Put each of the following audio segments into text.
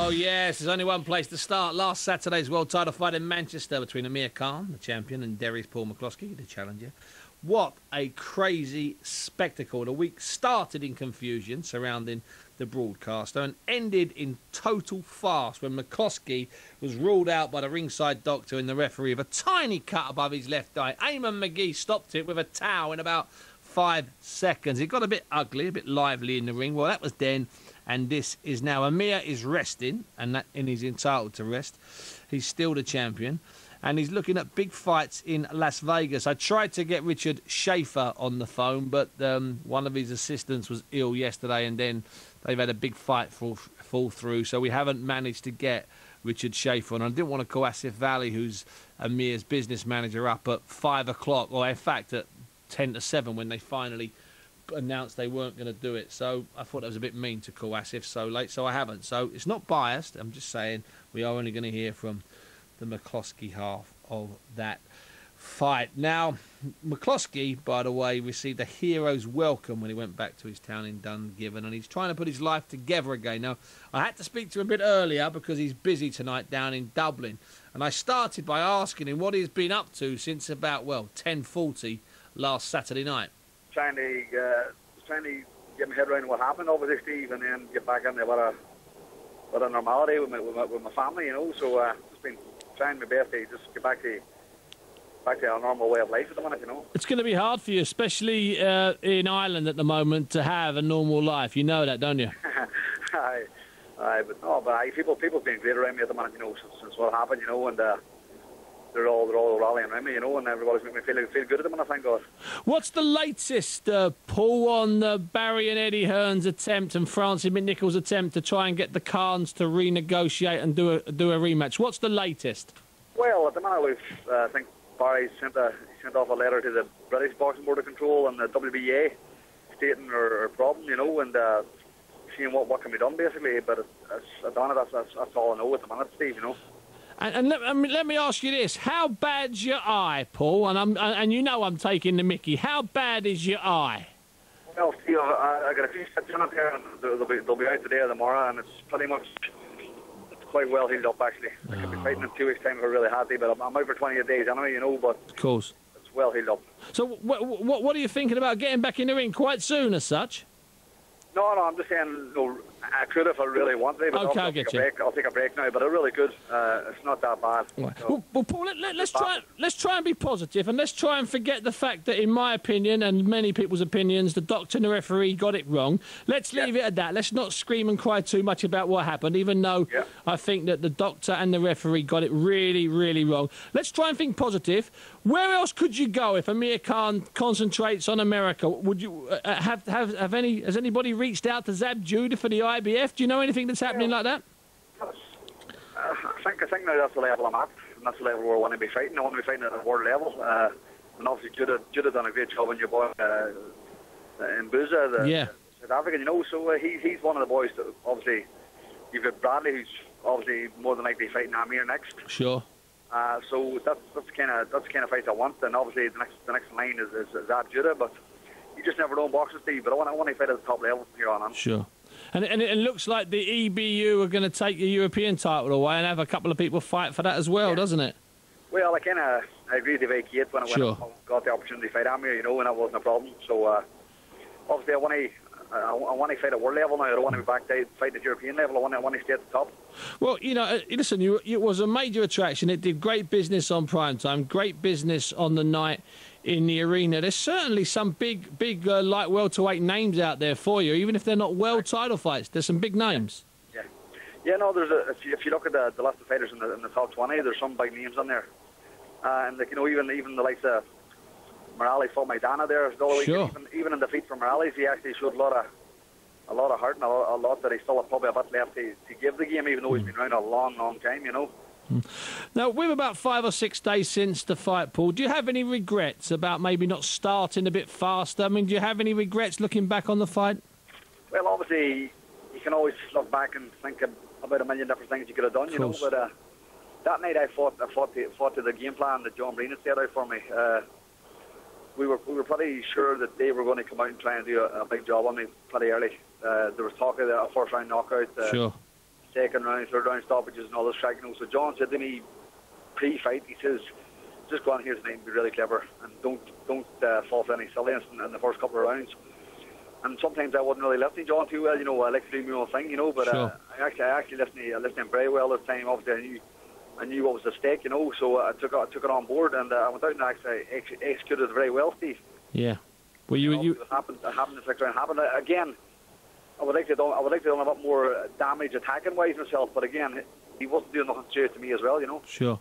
Oh, yes, there's only one place to start. Last Saturday's world title fight in Manchester between Amir, the champion, and Derry's Paul McCloskey, the challenger. What a crazy spectacle. The week started in confusion surrounding the broadcaster and ended in total farce when McCloskey was ruled out by the ringside doctor and the referee of a tiny cut above his left eye. Eamon McGee stopped it with a towel in about 5 seconds. It got a bit ugly, a bit lively in the ring. Well, that was then, and this is now. Amir is resting, and he's entitled to rest. He's still the champion, and he's looking at big fights in Las Vegas. I tried to get Richard Schaefer on the phone, but one of his assistants was ill yesterday, and then they've had a big fight fall through, so we haven't managed to get Richard Schaefer. And I didn't want to call Asif Valley, who's Amir's business manager, up at 5 o'clock, or in fact at 10 to 7 when they finally announced they weren't going to do it. So I thought that was a bit mean to call Asif so late, so I haven't. So it's not biased. I'm just saying we are only going to hear from the McCloskey half of that fight. Now, McCloskey, by the way, received a hero's welcome when he went back to his town in Dungiven, and he's trying to put his life together again. Now, I had to speak to him a bit earlier because he's busy tonight down in Dublin, and I started by asking him what he's been up to since about, well, 10:40 last Saturday night. Trying to get my head around what happened, obviously, Steve, and then get back into what a normality with my family, you know. So just been trying my best to just get back to our normal way of life at the minute, you know. It's going to be hard for you, especially in Ireland at the moment, to have a normal life. You know that, don't you? But people's been great around me at the minute, you know, since what happened, you know, and they're all rallying around me, you know, and everybody's making me feel good at the minute, thank God. What's the latest, Paul, on Barry and Eddie Hearn's attempt and Francie McNichol's attempt to try and get the Khans to renegotiate and do a rematch? What's the latest? Well, at the minute, I think Barry sent off a letter to the British Boxing Board of Control and the WBA stating our problem, you know, and seeing what can be done, basically. But that's all I know at the minute, Steve, you know. And let me ask you this: how bad's your eye, Paul? And you know I'm taking the mickey. How bad is your eye? Well, Steve, I got a few stitches on it there, and they'll be out today or tomorrow, and it's pretty much quite well healed up, actually. I could be fighting in 2 weeks' time if I really had to, but I'm out for 28 days anyway, you know. But of course, it's well healed up. So what are you thinking about getting back in the ring quite soon, as such? No, I'm just saying, no, I could if I really wanted, but okay, I'll take a break now, but I really could. It's not that bad. Right. So, well, Paul, let's try and be positive, and let's try and forget the fact that, in my opinion, and many people's opinions, the doctor and the referee got it wrong. Let's leave it at that. Let's not scream and cry too much about what happened, even though I think that the doctor and the referee got it really, really wrong. Let's try and think positive. Where else could you go if Amir Khan concentrates on America? Would you has anybody reached out to Zab Judah for the IBF? Do you know anything that's happening like that? I think now that's the level I'm at, and that's the level where I want to be fighting. I want to be fighting at a world level. And obviously Judah done a great job on your boy in Buza, South African, you know. So he's one of the boys that obviously you've got Bradley, who's obviously more than likely fighting Amir next. Sure. So that's the kind of fight I want, and obviously the next line is Zab Judah, but you just never know in boxing, Steve. But I want to fight at the top level from here on. Sure. And it looks like the EBU are going to take the European title away and have a couple of people fight for that as well, doesn't it? Well, I agreed to vacate when I got the opportunity to fight Amir, you know, and that wasn't a problem. So obviously I want to fight at world level now. I don't want to be back to fight at European level. I want to stay at the top. Well, you know, listen, it was a major attraction. It did great business on prime time, great business on the night in the arena. There's certainly some big light welterweight names out there for you, even if they're not world title fights. There's some big names. Yeah. No, if you look at the list of fighters in the top 20, there's some big names on there, and you know, even the likes of Morales fought Maidana there. Sure. Even in defeat for Morales, he actually showed a lot of heart and a lot that he still had probably a bit left to give the game, even though he's been around a long time, you know. Now, with about 5 or 6 days since the fight, Paul, do you have any regrets about maybe not starting a bit faster? I mean, do you have any regrets looking back on the fight? Well, obviously, you can always look back and think about a million different things you could have done, you know. But that night I fought to the game plan that John Breen had set out for me. We were pretty sure that they were going to come out and try and do a big job on me pretty early. There was talk of a first round knockout. Sure. second round, third round stoppages and all this track. So John said to me pre-fight, he says, just go on here tonight and be really clever and don't fall for any silliness in the first couple of rounds. And sometimes I wasn't really listening, John, too well. I like to do my own thing, but sure. I actually listened very well this time. Obviously, I knew what was at stake, so I took it on board, and I went out and actually executed it very well, Steve. Yeah. Well, you It happened in the sixth round. Again, I would like to do a bit more damage attacking wise myself, but again, he wasn't doing nothing serious to me as well, Sure.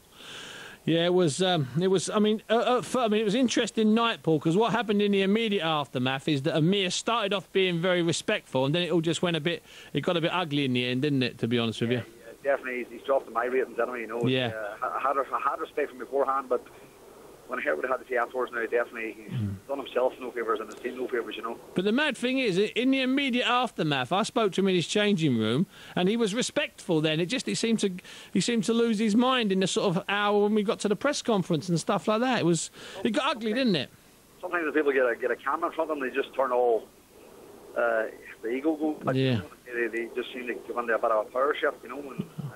Yeah, it was. I mean, it was an interesting night, Paul, because what happened in the immediate aftermath is that Amir started off being very respectful, and then it all just went it got a bit ugly in the end, didn't it? To be honest with you. Yeah, definitely, he's dropped in my ratings anyway. Yeah. I had respect from beforehand, but when I heard what he had to say afterwards, now definitely he's done himself no favours and his team no favours, But the mad thing is, in the immediate aftermath, I spoke to him in his changing room, and he was respectful. Then he seemed to lose his mind in the sort of hour when we got to the press conference and stuff like that. It got ugly, didn't it? Sometimes the people get a camera in front of them, they just turn all the ego go. Yeah. They just seem to go under a bit of a power shift, and I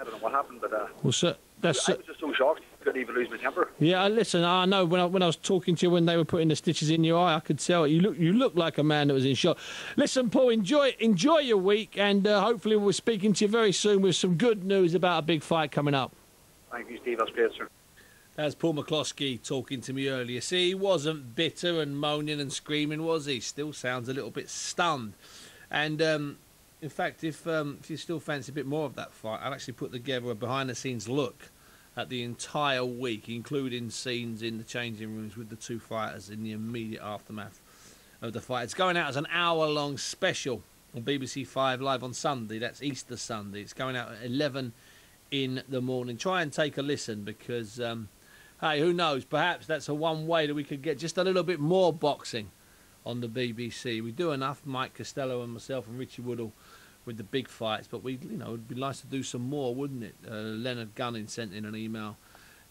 don't know what happened, but I was just so shocked, couldn't even lose my temper. Yeah, listen, I know when I was talking to you when they were putting the stitches in your eye, I could tell you look like a man that was in shock. Listen, Paul, enjoy your week, and hopefully we're speaking to you very soon with some good news about a big fight coming up. Thank you, Steve. That's great, sir. That's Paul McCloskey talking to me earlier. See, he wasn't bitter and moaning and screaming, was he? Still sounds a little bit stunned. And in fact, if you still fancy a bit more of that fight, I'll actually put together a behind-the-scenes look at the entire week, including scenes in the changing rooms with the two fighters in the immediate aftermath of the fight. It's going out as an hour-long special on BBC 5 Live on Sunday. That's Easter Sunday. It's going out at 11 in the morning. Try and take a listen because, hey, who knows? Perhaps that's one way that we could get just a little bit more boxing on the BBC. We do enough, Mike Costello and myself and Richie Woodall, with the big fights, but it'd be nice to do some more, wouldn't it? Leonard Gunning sent in an email.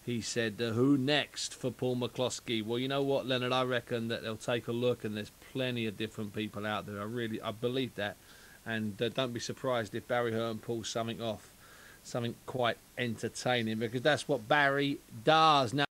He said, who next for Paul McCloskey? Well, you know what, Leonard, I reckon that they'll take a look, and there's plenty of different people out there. I believe that, and don't be surprised if Barry Hearn pulls something off, something quite entertaining, because that's what Barry does. Now,